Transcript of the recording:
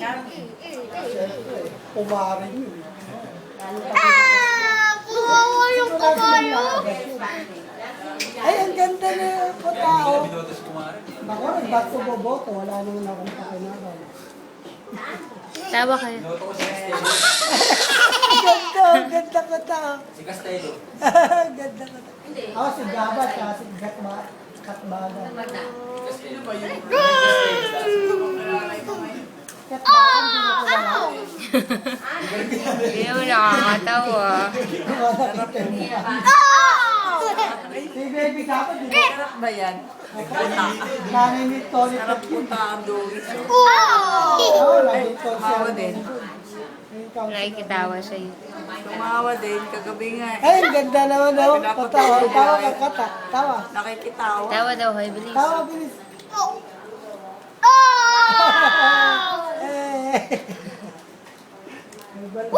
Siyempre, pumaring yun. Kawawa yung kabayo. Ay, ang ganda na po tao. Bako, nagbato boboto. Wala naman akong pakinaban. Tawa kayo. Ang ganda ko tao. Si Castello. Ang ganda ko tao. Ako si Gabat, si Katbaga. Castello ba yun? Katbaga, hindi na ko wala. Hindi mo nakakatawa. Si Baby Gabat, di ba? Sarap ba yan? Nanay ni Tony Sarap Takin. punta ang dugis. Oo, lagi ko siya. Tumawa din. Nakikitawa sa'yo. Tumawa din. Kagabi nga. Ay, ang ganda naman daw. Tawa, tawa ka, kata. Tawa. Nakikitawa. Tawa daw kayo, bilis. Tawa, bilis. Eh. Ay, balik.